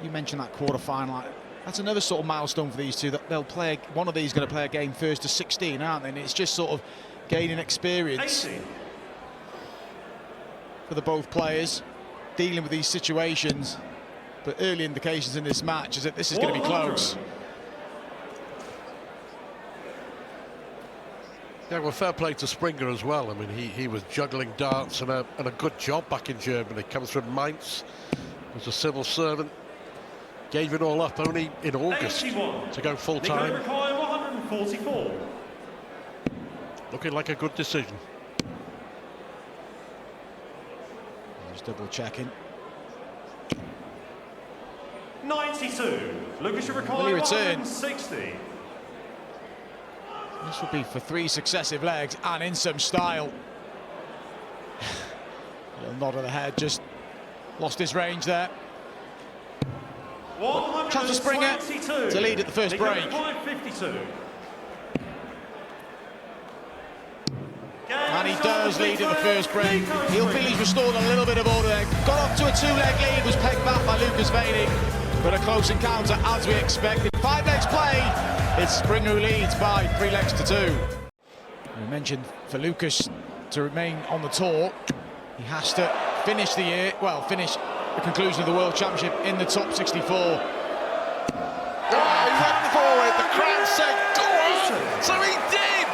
You mentioned that quarter-final. That's another sort of milestone for these two. That they'll play. One of these going to play a game first to 16, aren't they? And it's just sort of gaining experience 18. for the both players, dealing with these situations. But early indications in this match is that this is going to be close. Yeah, well, fair play to Springer as well. I mean, he was juggling darts and a good job back in Germany. Comes from Mainz, was a civil servant, gave it all up only in August 81. to go full-time. 144. Looking like a good decision. Just double-checking. 92. Lucas Will he Require return? 160. This would be for 3 successive legs and in some style. A little nod of the head, just lost his range there. Chance for Springer to lead at the first break. 52. And he does lead at the first break. He'll feel he's restored a little bit of order there. Got off to a 2-leg lead, was pegged back by Lucas Wenig, but a close encounter as we expected. 5 legs played. It's Springer who leads by 3 legs to 2. We mentioned for Lucas to remain on the tour, he has to finish the year, well, finish the conclusion of the World Championship in the top 64. Oh, he went for it. The crowd said, go on. So he did.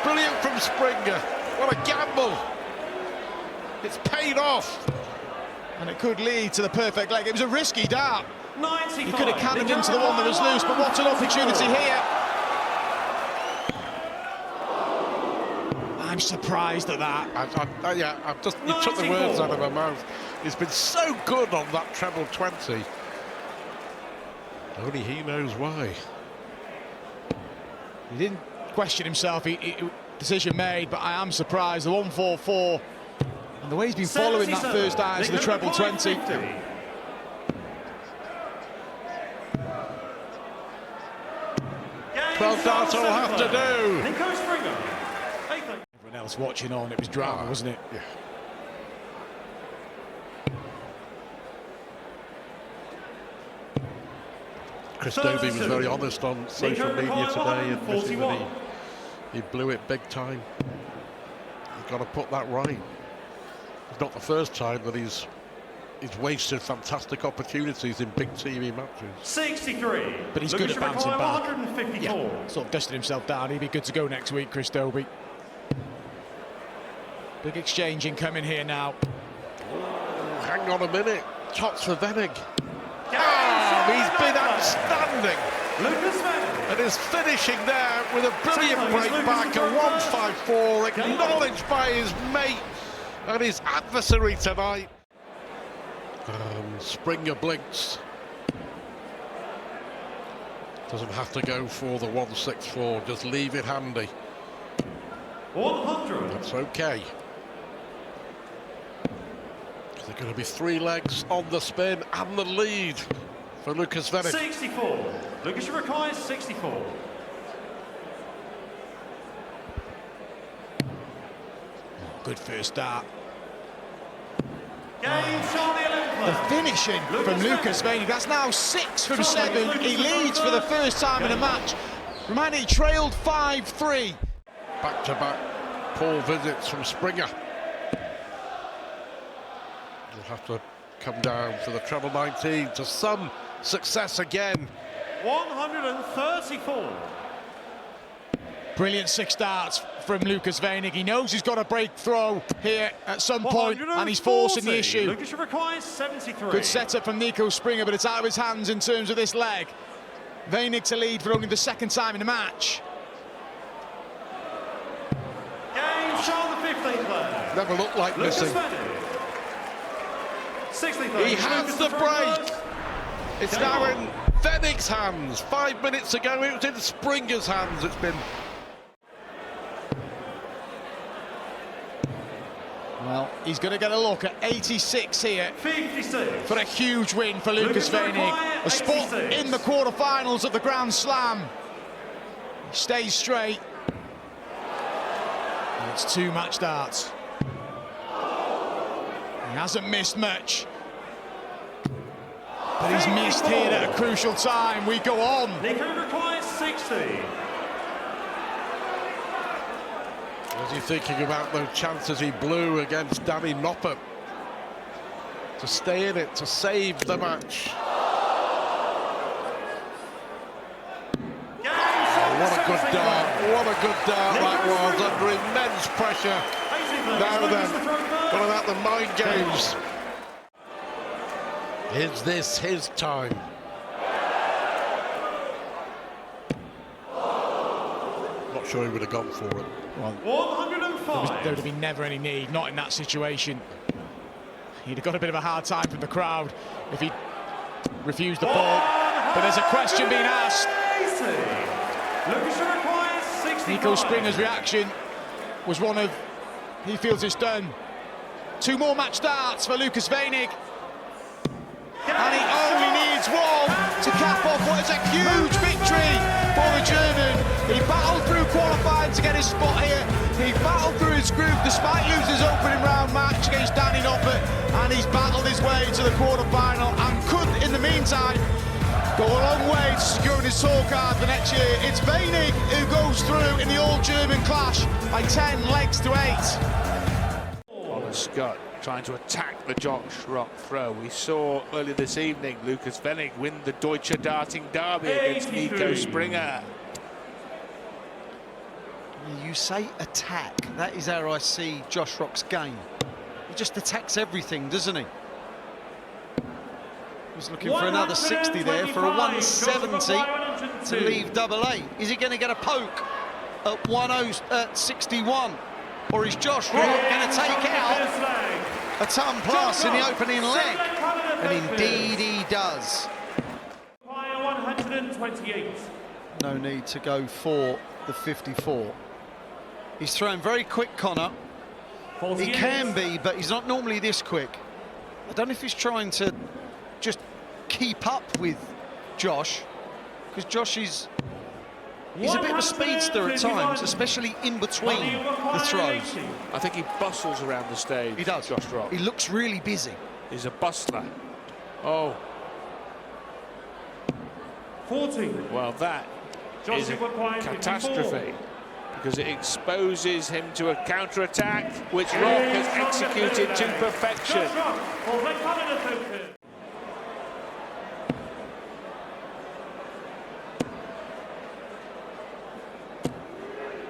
Brilliant from Springer. What a gamble. It's paid off. And it could lead to the perfect leg. It was a risky dart. 95. He could have cannoned into the one that was loose, but what an opportunity here. I'm surprised at that. I've just, you took the words out of my mouth. He's been so good on that treble 20. Only he knows why. He didn't question himself, decision made, but I am surprised. The 144, and the way he's been following that first iron to the treble 20. 12 darts will have to do. Everyone else watching on, it was drama, wasn't it? Yeah. Chris Dobie was very honest on social media today, admitting that he blew it big time. You've got to put that right. It's not the first time that he's wasted fantastic opportunities in big TV matches. 63. But he's good at bouncing back. 154. Yeah, sort of dusted himself down. He'd be good to go next week, Chris Dobie. Big exchange incoming here now. Oh, hang on a minute. Tots for Wenig. He's been outstanding. Lucas Wenig. And is finishing there with a brilliant break back, a 154, acknowledged by his mate and his adversary tonight. Springer blinks. Doesn't have to go for the 164, just leave it handy. 100. That's okay. There are going to be 3 legs on the spin and the lead for Lucas Wenig. 64. Lucas requires 64. Good first start. The The finishing from Lucas Wenig. That's now 6 from 7. He leads for the first time in a match. Remind he trailed 5-3. Back-to-back poor visits from Springer. He'll have to come down for the treble 19 to some success again. 134. Brilliant 6 darts from Lucas Wenig. He knows he's got a breakthrough here at some point, and he's forcing the issue. Lucas requires 73. Good setup from Nico Springer, but it's out of his hands in terms of this leg. Wenig to lead for only the 2nd time in the match. Game show the 15th leg. Never looked like Lucas missing. Wenig. 63. He has the break. It's now in Wenig's hands. 5 minutes ago, it was in Springer's hands. It's been. Well, he's going to get a look at 86 here 56. for a huge win for Lucas Wenig. A spot in the quarterfinals of the Grand Slam. He stays straight. And it's 2 match darts. He hasn't missed much. But he's missed here at a crucial time. We go on. Nico requires 60. Was he thinking about those chances he blew against Danny Noppert to stay in it, to save the match? What a good dart, what a good dart that was, under immense pressure. Now then, what about the mind games? Is this his time? Not sure he would have gone for it. Well, 105. there would have been never any need, not in that situation. He'd have got a bit of a hard time from the crowd if he refused the ball. But there's a question being asked. Nico Springer's reaction was one of, he feels it's done. 2 more match starts for Lucas Wenig. And he only needs one to cap off what is a huge victory for the German. He battled through qualifying to get his spot here. He battled through his group despite losing his opening round match against Danny Noppert. And he's battled his way to the quarter-final and could, in the meantime, go a long way to securing his tour card for next year. It's Wenig who goes through in the all-German clash by 10 legs to 8. Scutt trying to attack the Josh Rock throw. We saw earlier this evening Lucas Wenig win the Deutsche Darting Derby against Nico Springer. You say attack, that is how I see Josh Rock's game. He just attacks everything, doesn't he? He's looking for another 60 there for a 170 to leave double A. Is he going to get a poke at 61? Or is Josh Rock going to take out a ton plus in the opening leg? And indeed he does. 128. No need to go for the 54. He's throwing very quick, Connor. He can be, but he's not normally this quick. I don't know if he's trying to keep up with Josh, because Josh is he's a bit of a speedster at times, especially in between the throws. I think he bustles around the stage. He does. Josh Rock. He looks really busy. He's a bustler. Oh. 40. Well, that is a catastrophe, because it exposes him to a counter-attack, which Rock has executed to perfection.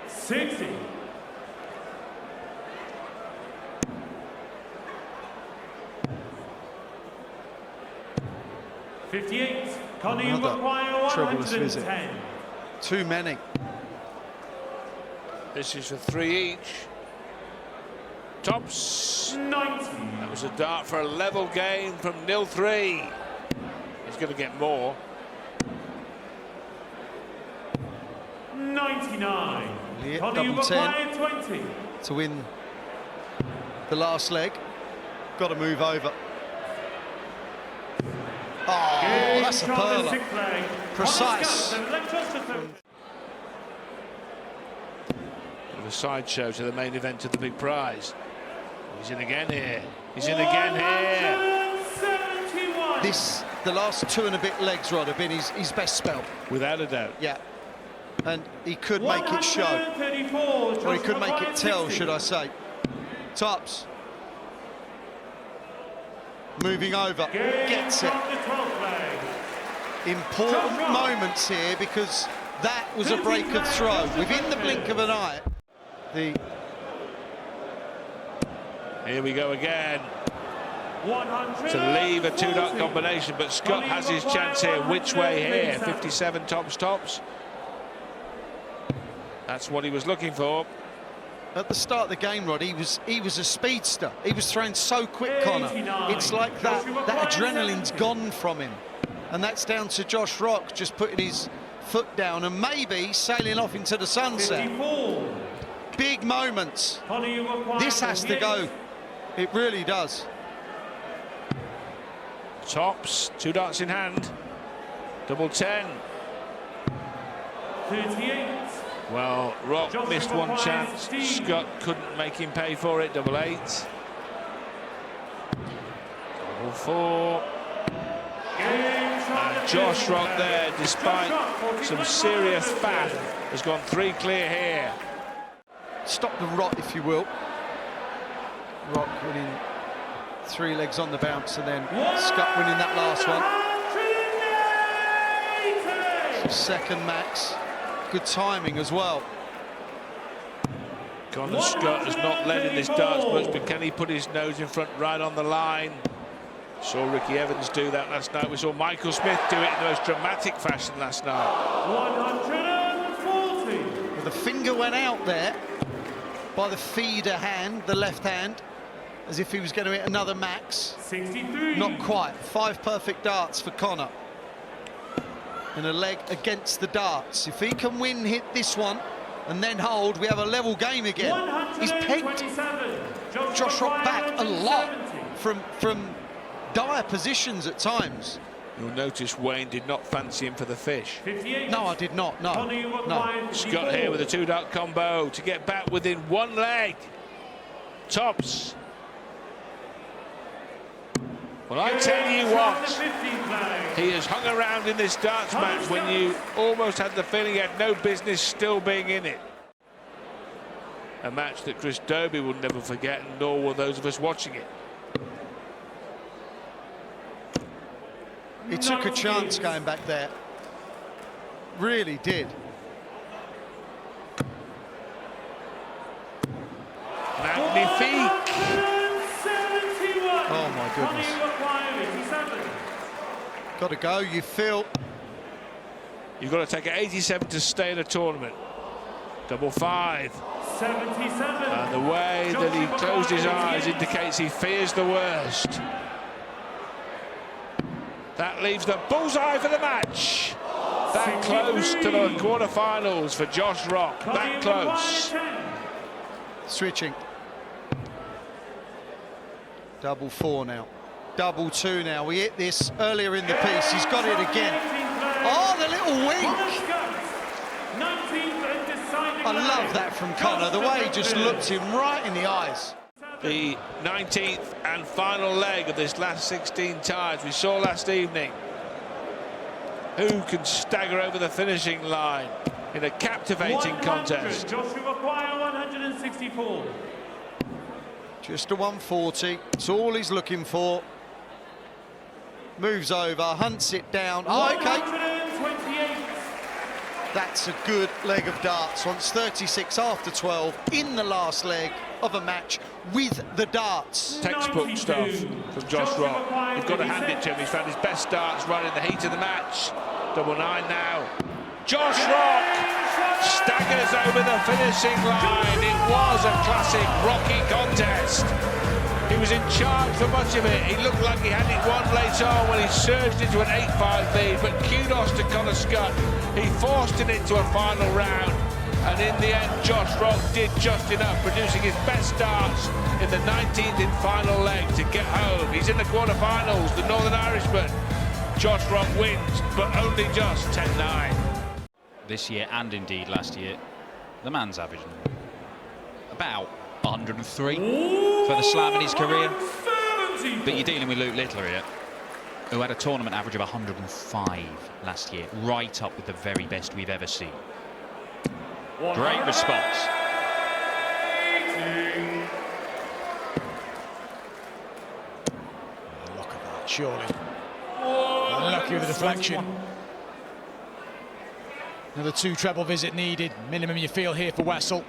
60. Connie, you require troublous visit. 110. Too many. This is for 3 each. Tops. 90. That was a dart for a level game from 0-3. He's going to get more. 99. Yeah, Connie, you double 10 require 20. to win the last leg. Got to move over. Oh, that's a perler. Precise. The sideshow to the main event of the big prize. He's in again here. He's in again here. The last 2 and a bit legs, Rod, have been his best spell. Without a doubt. Yeah. And he could make it show. Or he could make it tell, should I say. Tops. Moving over. Gets it. Important moments here, because that was a break of throw. Within the blink of an eye. Here we go again. To leave a 2-dot combination, but Scutt has his chance here. Which way here? 57 tops. That's what he was looking for. At the start of the game, Rod, he was a speedster. He was throwing so quick, Connor. It's like that adrenaline's gone from him. And that's down to Josh Rock just putting his foot down and maybe sailing off into the sunset. 54. Big moments. This has to go. It really does. Tops, 2 darts in hand. Double 10. 38. Well, Rock missed one chance. Scutt couldn't make him pay for it. Double 8. Double 4. And Josh Rock there, despite some serious fat, has gone 3 clear here. Stop the rot, if you will. Rock winning 3 legs on the bounce, and then Scutt winning that last one. Second max. Good timing as well. Connor Scutt has not led in this darts much, but can he put his nose in front right on the line? Saw Ricky Evans do that last night. We saw Michael Smith do it in the most dramatic fashion last night. 140. The finger went out there by the feeder hand, the left hand, as if he was going to hit another max. 63. Not quite. 5 perfect darts for Connor. And a leg against the darts. If he can win, hit this one, and then hold, we have a level game again. He's pegged Josh Rock back a lot from dire positions at times. You'll notice Wayne did not fancy him for the fish. 58. No, I did not. No. Scutt here with a 2-dart combo to get back within 1 leg. Tops. Well, I tell you what, he has hung around in this darts match when you almost had the feeling he had no business still being in it. A match that Chris Dobie will never forget, nor will those of us watching it. He took a chance going back there. Really did. Magnifique. Oh my goodness. Got to go, you feel. You've got to take an 87 to stay in a tournament. Double 5. 77. And the way that he closed his eyes indicates he fears the worst. That leaves the bullseye for the match. That close to the quarterfinals for Josh Rock. That close. Switching. Double 4 now. Double 2 now. We hit this earlier in the piece. He's got it again. Oh, the little wink. I love that from Connor. The way he just looked him right in the eyes. The 19th and final leg of this last 16 ties we saw last evening. Who can stagger over the finishing line in a captivating contest? Joshua Maguire, 164. Just a 140. It's all he's looking for. Moves over, hunts it down. Oh, okay. 128. That's a good leg of darts. Once 36 after 12 in the last leg of a match with the darts. Textbook stuff from Josh Rock. You've got to hand it to him. He's found his best darts right in the heat of the match. Double 9 now. Josh Rock staggers over the finishing line. It was a classic Rocky contest. He was in charge for much of it. He looked like he had it won later on when he surged into an 8-5 lead, but kudos to Connor Scutt. He forced it into a final round, and in the end Josh Rock did just enough, producing his best darts in the 19th and final leg to get home. He's in the quarterfinals, the Northern Irishman. Josh Rock wins, but only just 10-9. This year, and indeed last year, the man's averaging about 103 for the slam in his career. But you're dealing with Luke Littler here, who had a tournament average of 105 last year, right up with the very best we've ever seen. Great response. Look at that, surely. Unlucky with the deflection. Another 2 treble visit needed. Minimum you feel here for Wessel.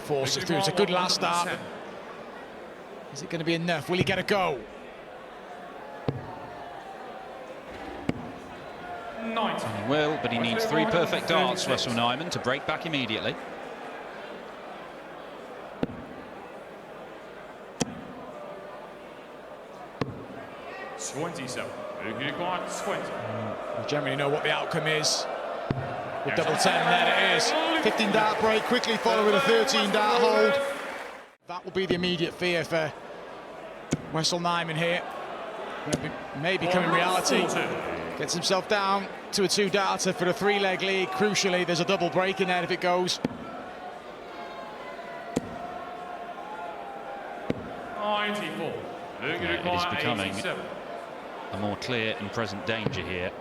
Force it through. It's a good last start. Is it going to be enough? Will he get a go? 90. He will, but he needs 3 perfect darts, Russell Nijman, to break back immediately. We generally know what the outcome is. With double 10, there it is. 15 dart break, quickly followed with a 13 dart hold. That will be the immediate fear for Wessel Nijman here. May becoming reality. Gets himself down to a 2-darter for a 3-leg lead. Crucially, there's a double break in there if it goes. 94. Luke Yeah, it is becoming 87. a more clear and present danger here.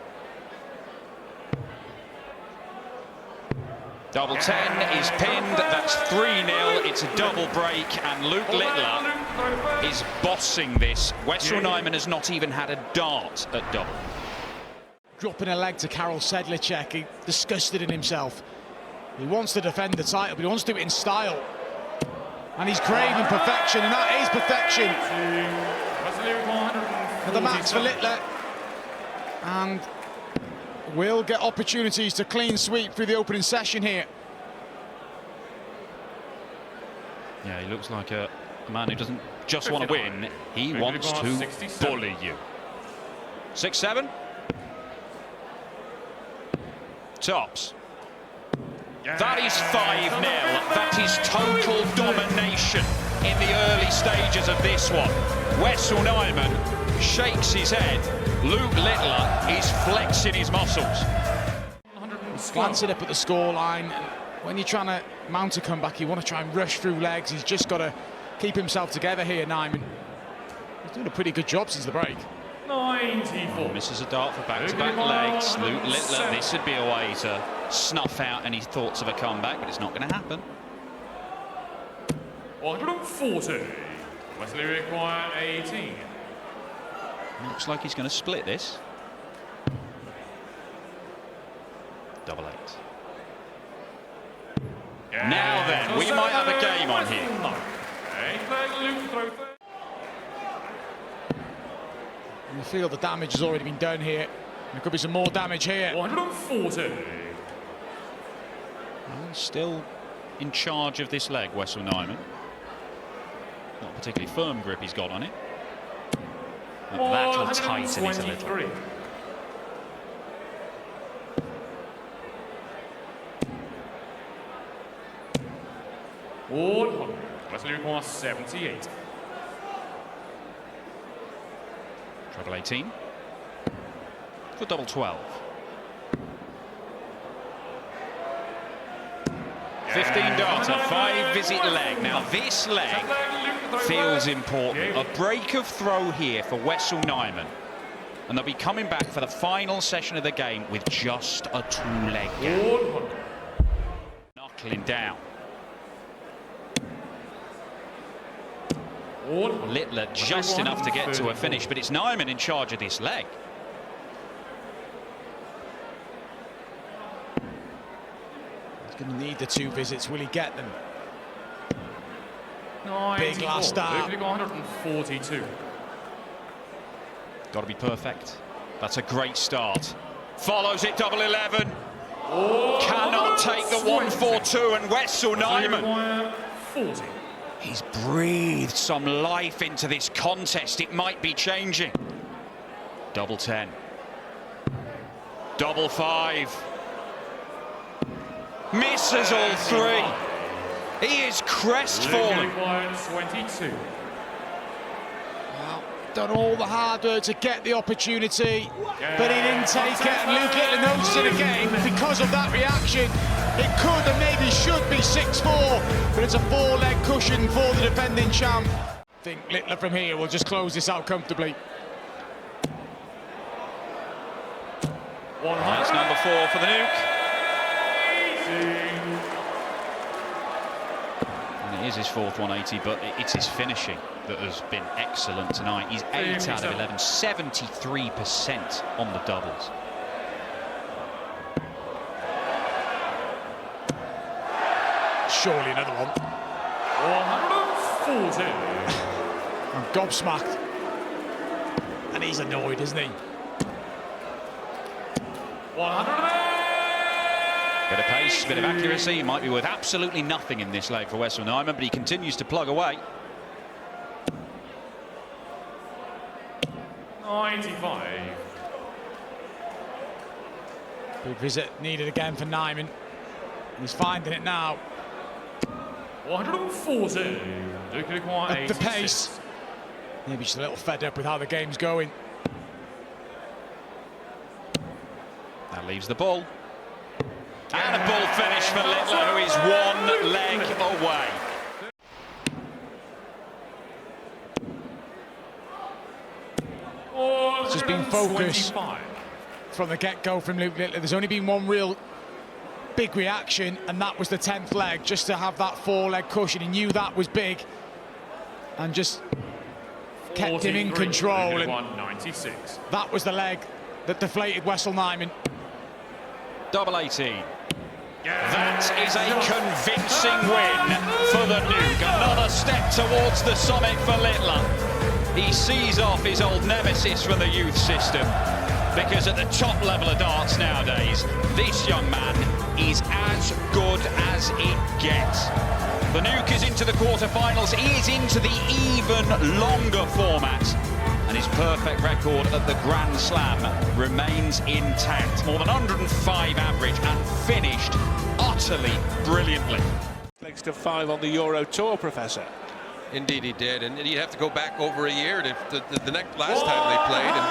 Double 10 is pinned, that's 3-0, it's a double break, and Luke Littler is bossing this. Wessel Nijman has not even had a dart at double. Dropping a leg to Karel Sedlicek, he disgusted in himself. He wants to defend the title, but he wants to do it in style. And he's craving perfection, and that is perfection. For the max for Littler. And will get opportunities to clean sweep through the opening session here. Yeah, he looks like a man who doesn't just want to win, he wants to bully you. 6-7. Tops. That is 5-0. That is total domination in the early stages of this one. Wessel Nijman shakes his head. Luke Littler is flexing his muscles. Glancing up at the scoreline. When you're trying to mount a comeback, you want to try and rush through legs. He's just got to keep himself together here, Nijman. He's doing a pretty good job since the break. 94. Misses a dart for back-to-back legs. Luke Littler, this would be a way to snuff out any thoughts of a comeback, but it's not going to happen. 140. Wesley require 18. Looks like he's going to split this. Double 8. Now then, we might have a game on here. You feel the damage has already been done here. There could be some more damage here. 140. Well, still in charge of this leg, Wessel Nijman. Not particularly firm grip he's got on it. But that'll tighten it a little. Wesley requires 78. Treble 18 for double 12. 15 darter, 5-visit leg. Now this leg feels important. A break of throw here for Wessel Nijman. And they'll be coming back for the final session of the game with just a 2-leg gap. Knuckling down. Littler just enough to get to a finish, but it's Nijman in charge of this leg. He's going to need the 2 visits. Will he get them? Big last start. 142. Got to be perfect. That's a great start. Follows it, double 11. Cannot take the 1-4-2, and Wessel Nijman. 40. He's breathed some life into this contest. It might be changing. Double 10. Double 5. Misses all 3. He is crestfallen. 22. Well, done all the hard work to get the opportunity, but he didn't take it. And Luke Littler notices it again because of that reaction. It could and maybe should be 6-4, but it's a 4-leg cushion for the defending champ. I think Littler from here will just close this out comfortably. That's number 4 for the Nuke. And it is his 4th 180, but it's his finishing that has been excellent tonight. He's 8 out of 11, 73% on the doubles. Surely another one. 140. I'm gobsmacked. And he's annoyed, isn't he? 100. Bit of pace, bit of accuracy. Might be worth absolutely nothing in this leg for Wessel Nijman, but he continues to plug away. 95. Big visit needed again for Nijman. He's finding it now. 140. At the pace. Maybe just a little fed up with how the game's going. That leaves the ball. And a ball finish for Littler, who is 1 leg away. been focus 125. from the get-go from Luke Littler. There's only been one real big reaction, and that was the 10th leg, just to have that 4-leg cushion. He knew that was big and just kept him in control. And 196. that was the leg that deflated Wessel Nijman. Double 18. That is a convincing win for the Nuke. Another step towards the summit for Littler. He sees off his old nemesis from the youth system, because at the top level of darts nowadays, this young man is as good as it gets. The Nuke is into the quarterfinals. He is into the even longer format, and his perfect record at the Grand Slam remains intact. More than 105 average and finished utterly brilliantly. Thanks to 5 on the Euro Tour, Professor. Indeed he did, and you'd have to go back over a year to the last time they played, and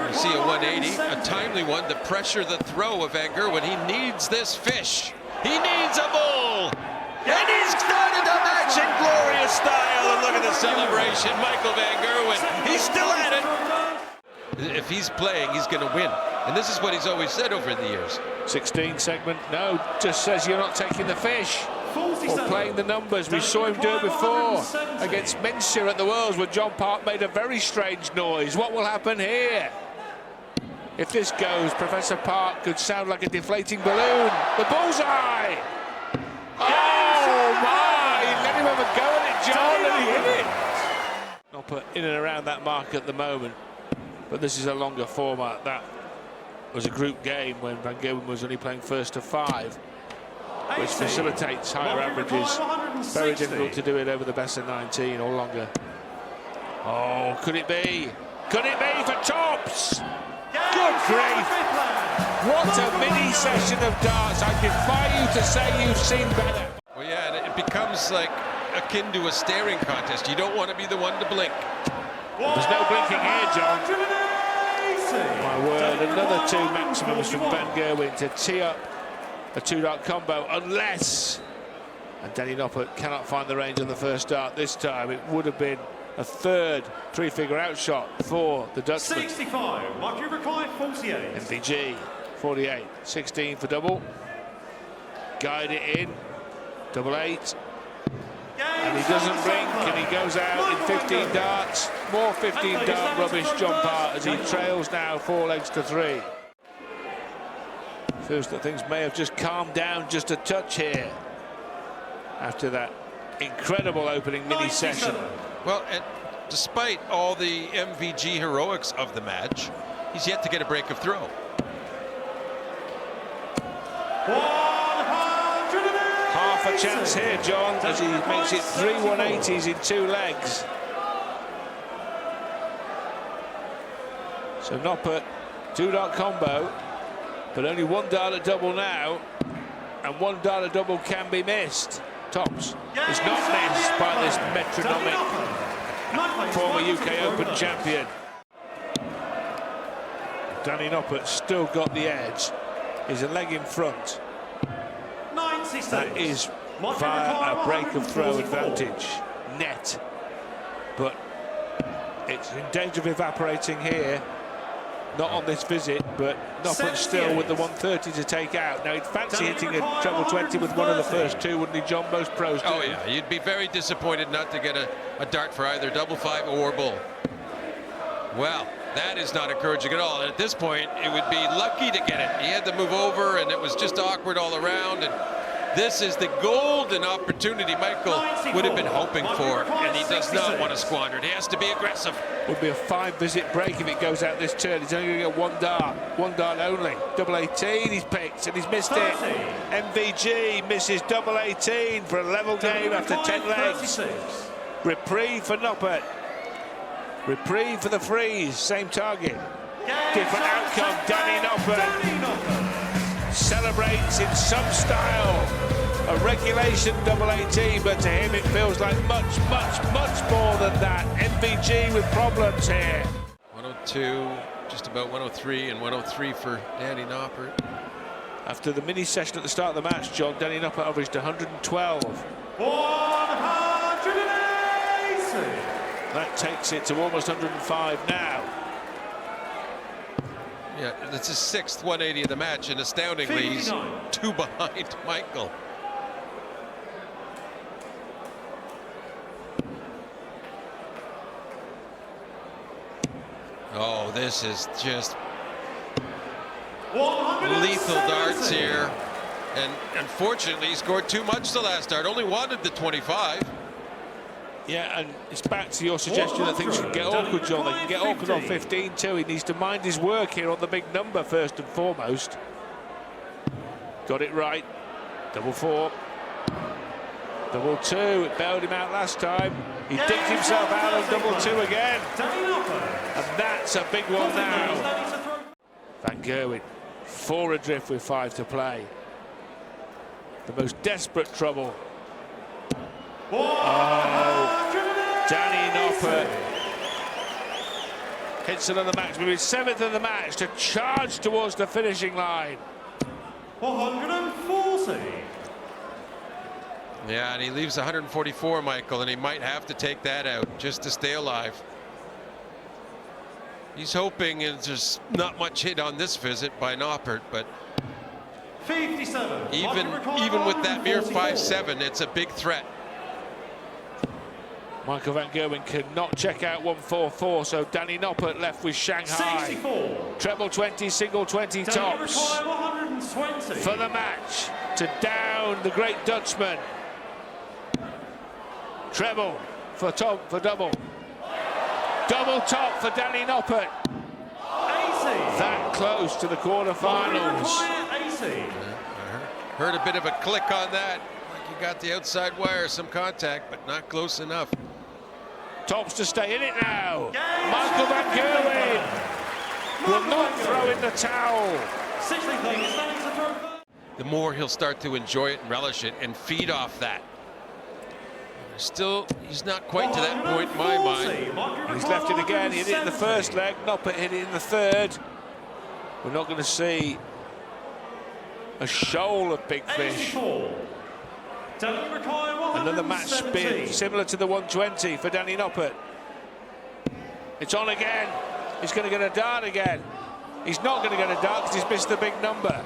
you see a 180, a timely one to pressure the throw of Van Gerwen. He needs this fish. He needs a bull, and he's started the match in glorious style. And look at the celebration, Michael Van Gerwen. He's still at it. If he's playing, he's going to win, and this is what he's always said over the years. 16 segment, no, just says you're not taking the fish or playing the numbers. We saw him do it before against Minster at the Worlds, where John Park made a very strange noise. What will happen here? If this goes, Professor Park could sound like a deflating balloon. The bullseye! Oh my! He let him have a go at it, John, and he hit it. Noppert in and around that mark at the moment, but this is a longer format. That was a group game when Van Gerwen was only playing first to 5, which facilitates higher averages. Very difficult to do it over the best of 19 or longer. Oh, could it be? Could it be for Tops? Good grief! What a mini session of darts. I defy you to say you've seen better. Well, yeah, and it becomes like akin to a staring contest. You don't want to be the one to blink. There's no blinking here, John. My word, another 2 maximums from Van Gerwen to tee up a 2-dart combo, unless, and Danny Noppert cannot find the range on the first dart this time. It would have been a third 3-figure outshot for the Dutchman. 65, Mark Rubenstein, 48. MVG, 48, 16 for double. Guide it in, double 8. And he doesn't blink, and he goes out in 15 darts. More 15-dart rubbish, John Park, as he trails now 4 legs to 3. Feels that things may have just calmed down just a touch here after that incredible opening mini session. Well, and despite all the MVG heroics of the match, he's yet to get a break of throw. Half a chance here, John, as he makes it 3 180s in 2 legs. So Noppert, 2-dart combo, but only 1 dart at double now, and 1 dart at double can be missed. Tops is not missed by this metronomic former UK Open champion. Danny Noppert still got the edge. He's a leg in front. That is via a break of throw advantage. Net. But it's in danger of evaporating here. Not on this visit, but Noppert still with the 130 to take out. Now, he'd fancy hitting a treble 20 with one of the first 2, wouldn't he, John? Most pros do. Oh, yeah. You'd be very disappointed not to get a dart for either double 5 or bull. Well, that is not encouraging at all. And at this point, it would be lucky to get it. He had to move over, and it was just awkward all around. And this is the golden opportunity Michael would have been hoping for, and he does not want to squander it. He has to be aggressive. Would be a 5-visit break if it goes out this turn. He's only going to get 1 dart. 1 dart only. Double 18 he's picked, and he's missed it. MVG misses double 18 for a level game after 10 legs. Reprieve for Noppert. Reprieve for the freeze. Same target. Different outcome. Danny Noppert celebrates in some style a regulation double 18, but to him it feels like much, much, much more than that. MVG with problems here. 102, just about 103, and 103 for Danny Noppert. After the mini session at the start of the match, John, Danny Noppert averaged 112. 180. That takes it to almost 105 now. Yeah, that's his 6th 180 of the match, and astoundingly, he's 59. 2 behind Michael. Oh, this is just lethal darts here. And unfortunately, he scored too much the last dart. Only wanted the 25. Yeah, and it's back to your suggestion that things can get awkward, John. They can get awkward on 15 too. He needs to mind his work here on the big number first and foremost. Got it right. Double 4. Double 2. It bailed him out last time. He digged himself out on double 2 again. And that's a big one now. Van Gerwen 4 adrift with 5 to play. The most desperate trouble. Oh, Danny Noppert hits another match, maybe 7th of the match, to charge towards the finishing line. 140. Yeah, and he leaves 144, Michael, and he might have to take that out just to stay alive. He's hoping there's not much hit on this visit by Noppert, but 57. even with that mere 5-7, it's a big threat. Michael Van Gerwen cannot check out 144, so Danny Noppert left with Shanghai. 64. Treble 20, single 20 tops for the match to down the great Dutchman. Treble for top for double. Double top for Danny Noppert. 80. That close to the quarterfinals. 80. Heard a bit of a click on that. Like you got the outside wire, some contact, but not close enough. Tops to stay in it now. Michael Van Gerwen will not throw in the towel. The more he'll start to enjoy it and relish it and feed off that. Still, he's not quite to that point in my mind. He's left it again. He hit it in the first leg. Noppert hit it in the third. We're not going to see a shoal of big fish. Another match spin similar to the 120 for Danny Noppert. It's on again. He's going to get a dart again. He's not going to get a dart because he's missed the big number.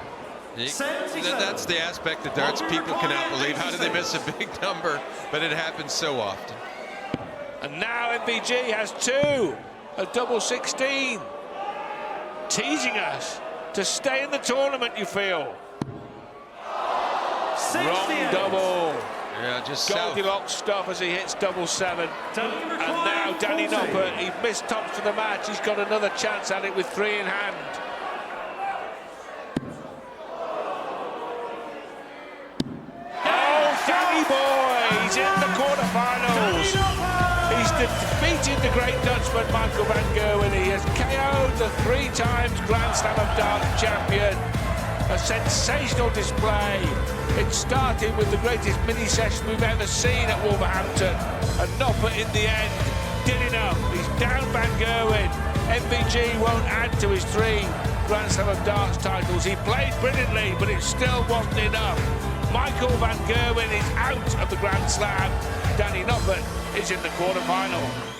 That's the aspect of darts people cannot believe. How do they miss a big number? But it happens so often. And now MVG has 2, a double 16. Teasing us to stay in the tournament, you feel. Wrong double. Yeah, just south. Goldilocks stuff as he hits double 7. And now Danny Noppert, he missed tops for the match. He's got another chance at it with 3 in hand. Oh, Danny boy, he's in the quarterfinals. He's defeated the great Dutchman Michael Van Gerwen. He has KO'd the 3 times Grand Slam of Darts champion. A sensational display. It started with the greatest mini session we've ever seen at Wolverhampton, and Noppert in the end did enough. He's down Van Gerwen. MVG won't add to his 3 Grand Slam of Darts titles. He played brilliantly, but it still wasn't enough. Michael Van Gerwen is out of the Grand Slam. Danny Noppert is in the quarterfinal.